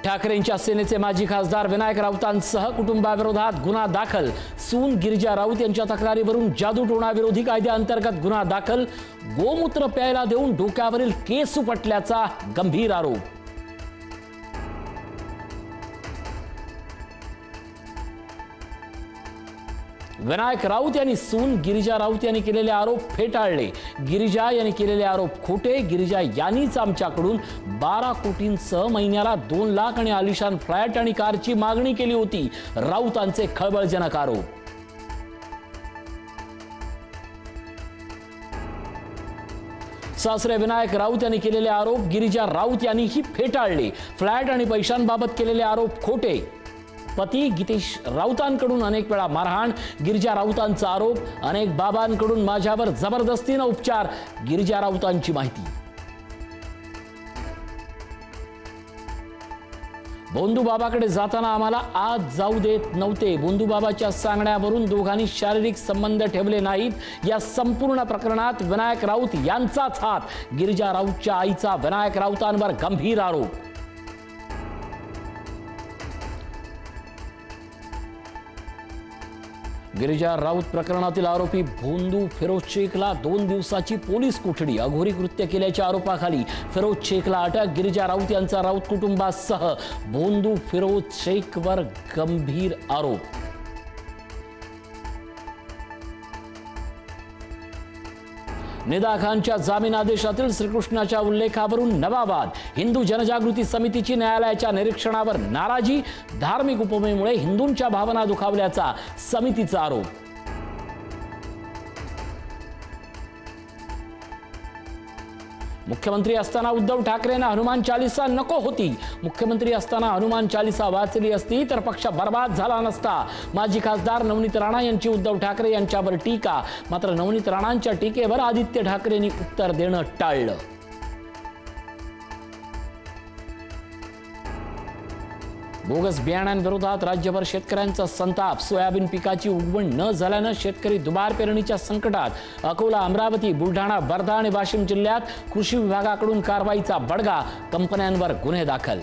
ठाकरेंच्या सेनेचे माजी खासदार विनायक राऊतांसह कुटुंबाविरोधात गुन्हा दाखल। सून गिरिजा राऊत यांच्या तक्रारीवरून जादूटोणाविरोधी कायद्याअंतर्गत गुन्हा दाखल। गोमूत्र प्यायला देऊन डोक्यावरील केस उपटल्याचा गंभीर आरोप। विनायक राऊत यांनी सून गिरिजा राऊत यांनी केलेले आरोप फेटाळले। गिरिजा यांनी केलेले आरोप खोटे। गिरिजा यांनीच आमच्याकडून 12 कोटींसह महिन्याला 2 लाख आणि आलिशान फ्लॅट आणि कारची मागणी केली होती। राऊतांचे खळबळजनक आरोप। सासरे विनायक राऊत यांनी केलेले आरोप गिरिजा राऊत यांनीही फेटाळले। फ्लॅट आणि पैशांबाबत केलेले आरोप खोटे। पती गीतेश राऊतांकडून अनेक वेळा मारहाण। गिरिजा राऊतांचा आरोप, अनेक बाबांकडून माझ्यावर जबरदस्तीने उपचार। गिरिजा राऊतांची माहिती। बोंदू बाबाकडे जाताना आम्हाला आत जाऊ देत नव्हते। बोंदू बाबाच्या सांगण्यावरून दोघांनी शारीरिक संबंध ठेवले नाहीत। या संपूर्ण प्रकरणात विनायक राऊत यांचाच हात। गिरिजा राऊतच्या आईचा विनायक राऊतांवर गंभीर आरोप। गिरिजा राऊत प्रकरणातील आरोपी बोंदू फिरोज शेखला 2 दिवसाची पोलीस कोठडी। अघोरी कृत्य केल्याच्या आरोपाखाली फिरोज शेखला अटक। गिरिजा राऊत यांचा राऊत कुटुंबासह बोंदू फिरोज शेखवर गंभीर आरोप। निदा खानच्या जामीन आदेशातील श्रीकृष्णाच्या उल्लेखावरून नवा वाद। हिंदू जनजागृती समितीची न्यायालयाच्या निरीक्षणावर नाराजी। धार्मिक उपमेमुळे हिंदूंच्या भावना दुखावल्याचा समितीचा आरोप। मुख्यमंत्री असताना उद्धव ठाकरेंना हनुमान चालीसा नको होती। मुख्यमंत्री असताना हनुमान चालीसा वाचली असती तर पक्ष बर्बाद झाला नसता। माजी खासदार नवनीत राणा यांची उद्धव ठाकरे यांच्यावर टीका। मात्र नवनीत राणांच्या टीकेवर आदित्य ठाकरेंनी उत्तर देणं टाळलं। बोगस बियाण्यांविरोधात राज्यभर शेतकऱ्यांचा संताप। सोयाबीन पिकाची उगवण न झाल्यानं शेतकरी दुबार पेरणीच्या संकटात। अकोला, अमरावती, बुलढाणा, वर्धा आणि वाशिम जिल्ह्यात कृषी विभागाकडून कारवाईचा बडगा। कंपन्यांवर गुन्हे दाखल।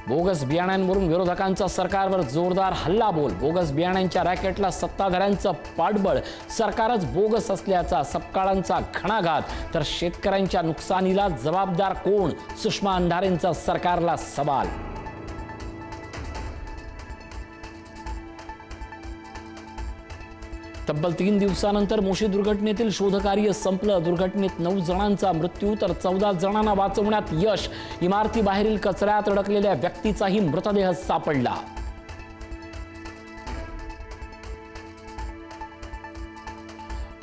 बोगस बियाण्यांवरून विरोधकांचा सरकारवर जोरदार हल्लाबोल। बोगस बियाण्यांच्या रॅकेटला सत्ताधाऱ्यांचं पाठबळ। सरकारच बोगस असल्याचा सपकाळांचा घणाघात। तर शेतकऱ्यांच्या नुकसानीला जबाबदार कोण? सुषमा अंधारेंचा सरकारला सवाल। तब्बल 3 दिवसानंतर मोशी दुर्घटनेतील शोधकार्य संपलं। दुर्घटनेत 9 जणांचा मृत्यू तर 14 जणांना वाचवण्यात यश। इमारतीबाहेरील कचऱ्यात अडकलेल्या व्यक्तीचाही मृतदेह सापडला।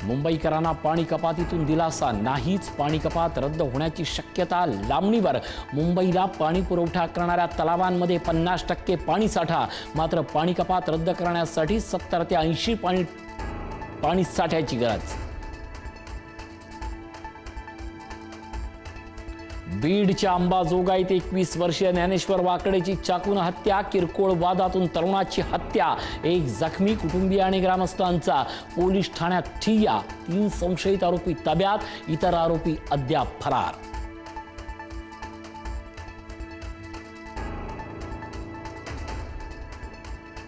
मुंबईकरांना पाणी कपातीतून दिलासा नाहीच। पाणी कपात रद्द होण्याची शक्यता लांबणीवर। मुंबईला पाणी पुरवठा करणाऱ्या तलावांमध्ये 50% पाणी साठा। मात्र पाणी कपात रद्द करण्यासाठी 70 ते 80 पाणी साठ्याची गरज। बीडच्या अंबाजोगाईत 21 वर्षीय ज्ञानेश्वर वाकडेची चाकून हत्या। किरकोळ वादातून तरुणाची हत्या। 1 जखमी, कुटुंबीय आणि ग्रामस्थांचा पोलीस ठाण्यात ठिय्या। 3 संशयित आरोपी ताब्यात। इतर आरोपी अद्याप फरार।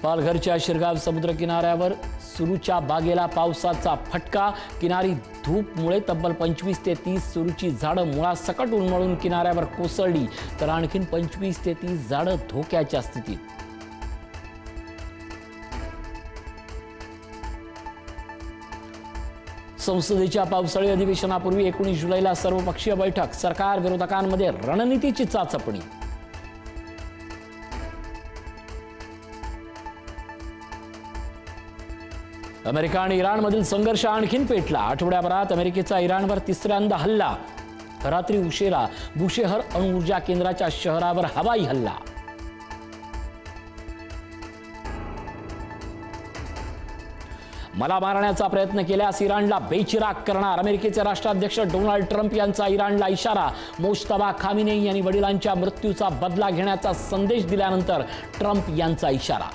पालघरच्या शिरगाव समुद्र किनाऱ्यावर सुरूच्या बागेला पावसाचा फटका। किनारी धूपमुळे तब्बल 25 ते 30 सुरूची झाडं मुळासकट उन्मळून किनाऱ्यावर कोसळली। तर आणखीन 25 ते 30 झाडं धोक्याच्या स्थितीत। संसदेच्या पावसाळी अधिवेशनापूर्वी 19 जुलैला सर्वपक्षीय बैठक। सरकार विरोधकांमध्ये रणनीतीची चाचपणी। अमेरिका आणि इराणमधील संघर्ष आणखीन पेटला। आठवड्याभरात अमेरिकेचा इराणवर 3ऱ्यांदा हल्ला। रात्री उशिरा बुशेहर अणुऊर्जा केंद्राच्या शहरावर हवाई हल्ला। मला मारण्याचा प्रयत्न केल्यास इराणला बेचिराग करणार। अमेरिकेचे राष्ट्राध्यक्ष डोनाल्ड ट्रम्प यांचा इराणला इशारा। मोजतबा खामिनेई यांनी वडिलांच्या मृत्यूचा बदला घेण्याचा संदेश दिल्यानंतर ट्रम्प यांचा इशारा।